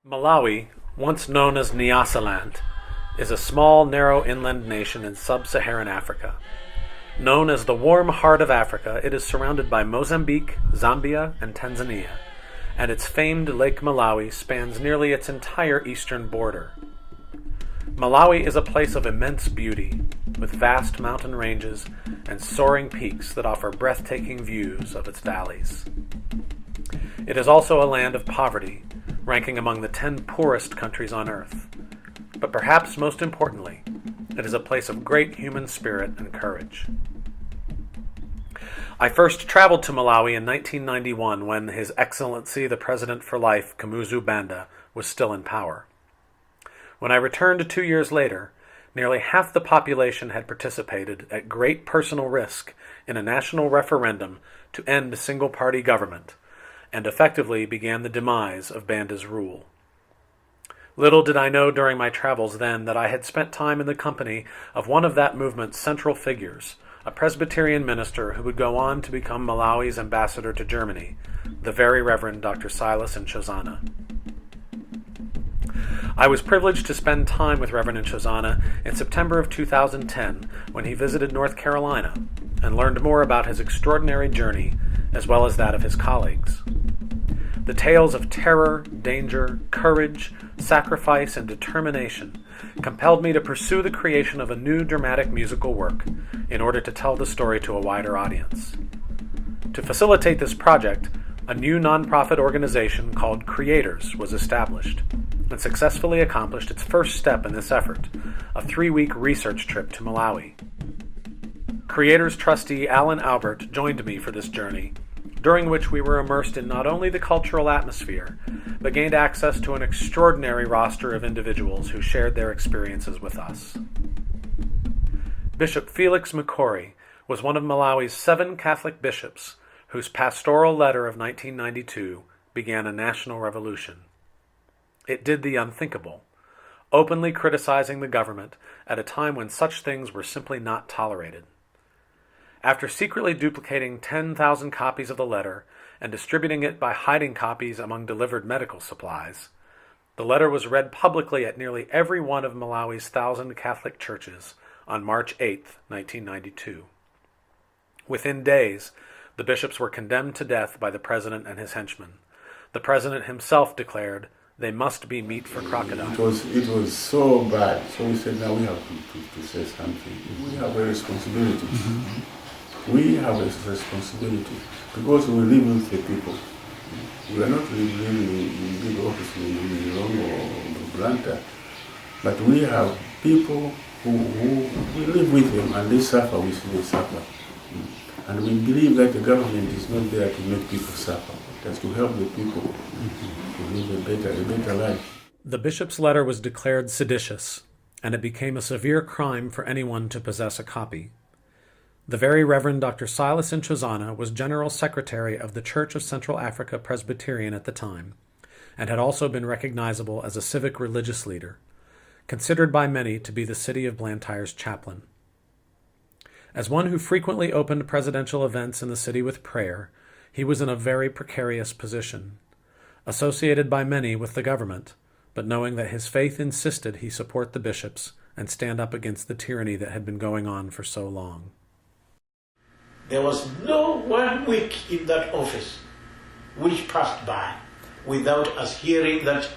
Malawi, once known as Nyasaland, is a small, narrow inland nation in sub-Saharan Africa. Known as the warm heart of Africa, it is surrounded by Mozambique, Zambia, and Tanzania, and its famed Lake Malawi spans nearly its entire eastern border. Malawi is a place of immense beauty, with vast mountain ranges and soaring peaks that offer breathtaking views of its valleys. It is also a land of poverty, ranking among the 10 poorest countries on earth. But perhaps most importantly, it is a place of great human spirit and courage. I first traveled to Malawi in 1991 when His Excellency the President for Life, Kamuzu Banda, was still in power. When I returned 2 years later, nearly half the population had participated at great personal risk in a national referendum to end single-party government, and effectively began the demise of Banda's rule. Little did I know during my travels then that I had spent time in the company of one of that movement's central figures, a Presbyterian minister who would go on to become Malawi's ambassador to Germany, the Very Reverend Dr. Silas Nchozana. I was privileged to spend time with Reverend Nchozana in September of 2010 when he visited North Carolina and learned more about his extraordinary journey as well as that of his colleagues. The tales of terror, danger, courage, sacrifice, and determination compelled me to pursue the creation of a new dramatic musical work in order to tell the story to a wider audience. To facilitate this project, a new nonprofit organization called Creators was established and successfully accomplished its first step in this effort, a 3-week research trip to Malawi. Creators trustee Alan Albert joined me for this journey, during which we were immersed in not only the cultural atmosphere, but gained access to an extraordinary roster of individuals who shared their experiences with us. Bishop Felix Makori was one of Malawi's 7 Catholic bishops whose pastoral letter of 1992 began a national revolution. It did the unthinkable, openly criticizing the government at a time when such things were simply not tolerated. After secretly duplicating 10,000 copies of the letter and distributing it by hiding copies among delivered medical supplies, the letter was read publicly at nearly every one of Malawi's 1,000 Catholic churches on March 8, 1992. Within days, the bishops were condemned to death by the president and his henchmen. The president himself declared they must be meat for crocodiles. It was so bad. So we said, now we have to say something. We have a responsibility. We have a responsibility because we live with the people. We are not living in big offices in Rome or Blanta, but we have people who we live with them and they suffer, we see they suffer. And we believe that the government is not there to make people suffer, it's to help the people to live a better life. The bishop's letter was declared seditious, and it became a severe crime for anyone to possess a copy. The Very Reverend Dr. Silas Nchozana was General Secretary of the Church of Central Africa Presbyterian at the time, and had also been recognizable as a civic religious leader, considered by many to be the city of Blantyre's chaplain. As one who frequently opened presidential events in the city with prayer, he was in a very precarious position, associated by many with the government, but knowing that his faith insisted he support the bishops and stand up against the tyranny that had been going on for so long. There was no 1 week in that office which passed by without us hearing that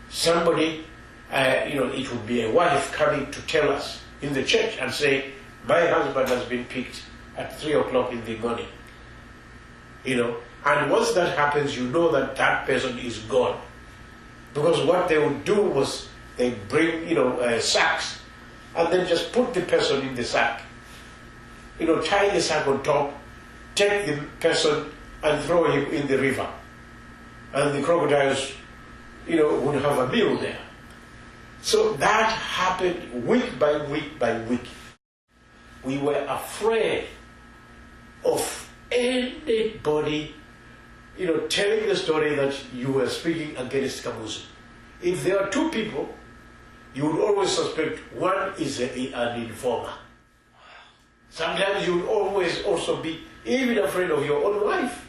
somebody, it would be a wife coming to tell us in the church and say, my husband has been picked at 3 o'clock in the morning. And once that happens, you know that that person is gone. Because what they would do was they bring, sacks and then just put the person in the sack. Tie the sack on top, take the person and throw him in the river. And the crocodiles, would have a meal there. So that happened week by week by week. We were afraid of anybody, telling the story that you were speaking against Kamuzu. If there are 2 people, you would always suspect one is an informer. Sometimes you would always also be even afraid of your own wife.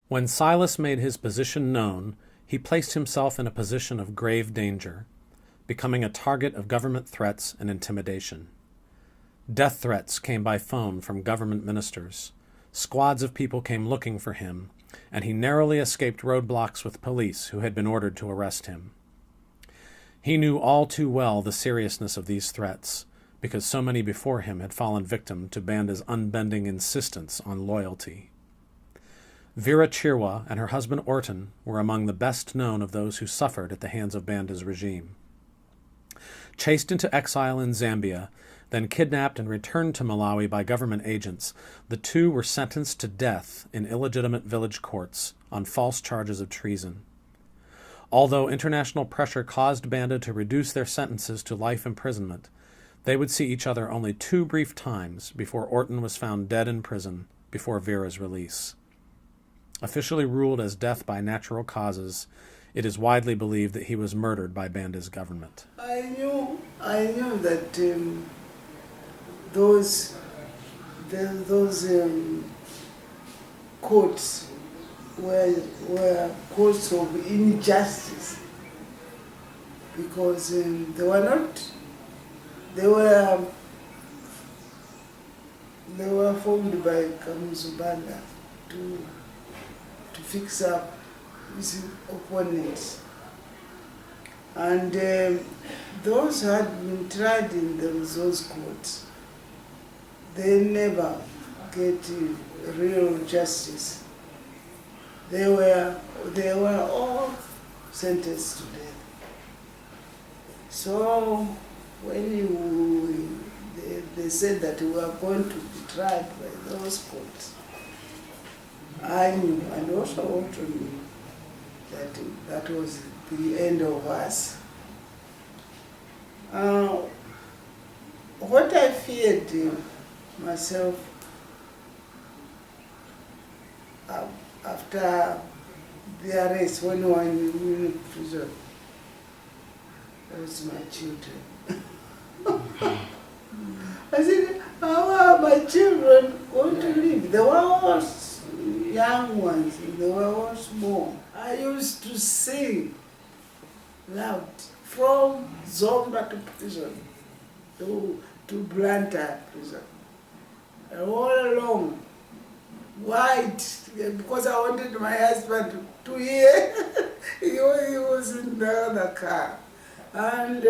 When Silas made his position known, he placed himself in a position of grave danger, becoming a target of government threats and intimidation. Death threats came by phone from government ministers. Squads of people came looking for him, and he narrowly escaped roadblocks with police who had been ordered to arrest him. He knew all too well the seriousness of these threats, because so many before him had fallen victim to Banda's unbending insistence on loyalty. Vera Chirwa and her husband Orton were among the best known of those who suffered at the hands of Banda's regime. Chased into exile in Zambia, then kidnapped and returned to Malawi by government agents, the two were sentenced to death in illegitimate village courts on false charges of treason. Although international pressure caused Banda to reduce their sentences to life imprisonment, they would see each other only 2 brief times before Orton was found dead in prison before Vera's release. Officially ruled as death by natural causes, it is widely believed that he was murdered by Banda's government. I knew that those courts were courts of injustice, because they were formed by Kamuzubanda to fix up his opponents, and those who had been tried in those courts, they never get real justice. They were all sentenced to death. So when they said that we were going to be tried by those courts, I knew, and also Walter knew, that was the end of us. What I feared myself after the arrest, when we were in prison, was my children. I said, how are my children going to live? They were all young ones, they were all small. I used to sing loud from Zomba to prison, to Blanta prison, and all along, white, because I wanted my husband to hear. He was in the other car. And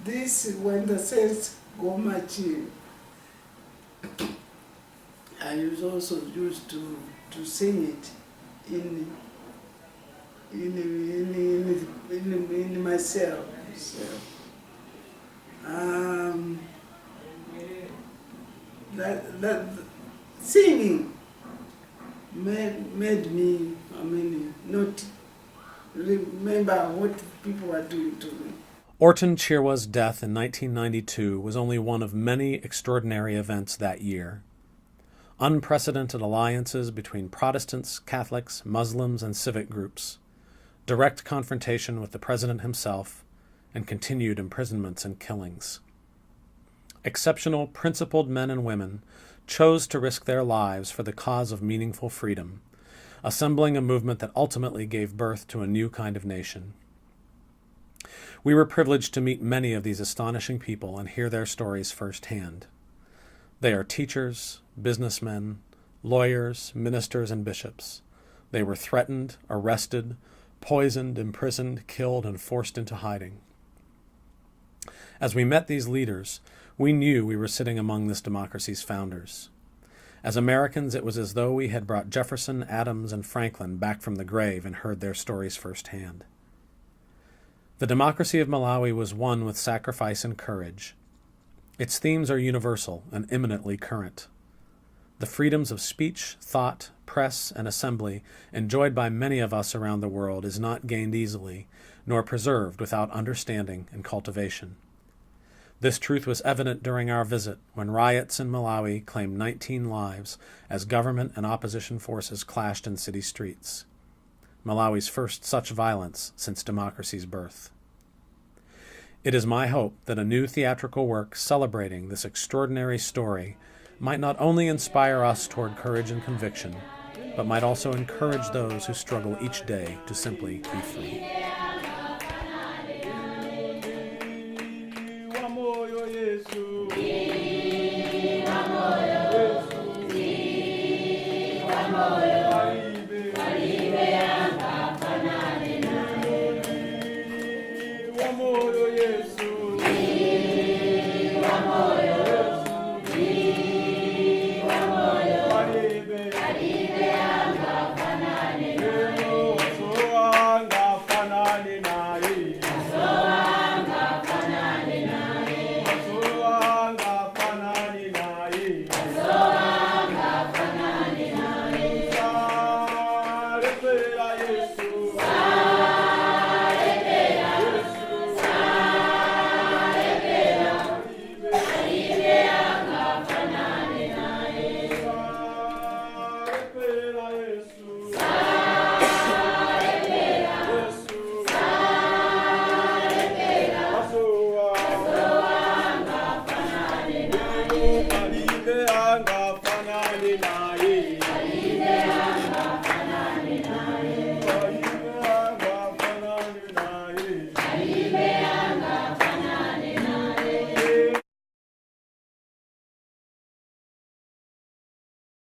this, when the saints go marching, I also used to sing it in myself. So, that singing made me, not remember what people were doing to me. Orton Chirwa's death in 1992 was only one of many extraordinary events that year. Unprecedented alliances between Protestants, Catholics, Muslims, and civic groups, direct confrontation with the president himself, and continued imprisonments and killings. Exceptional, principled men and women chose to risk their lives for the cause of meaningful freedom, assembling a movement that ultimately gave birth to a new kind of nation. We were privileged to meet many of these astonishing people and hear their stories firsthand. They are teachers, businessmen, lawyers, ministers, and bishops. They were threatened, arrested, poisoned, imprisoned, killed, and forced into hiding. As we met these leaders, we knew we were sitting among this democracy's founders. As Americans, it was as though we had brought Jefferson, Adams, and Franklin back from the grave and heard their stories firsthand. The democracy of Malawi was won with sacrifice and courage. Its themes are universal and eminently current. The freedoms of speech, thought, press, and assembly enjoyed by many of us around the world is not gained easily, nor preserved without understanding and cultivation. This truth was evident during our visit when riots in Malawi claimed 19 lives as government and opposition forces clashed in city streets. Malawi's first such violence since democracy's birth. It is my hope that a new theatrical work celebrating this extraordinary story might not only inspire us toward courage and conviction, but might also encourage those who struggle each day to simply be free. Wa moyo Yesu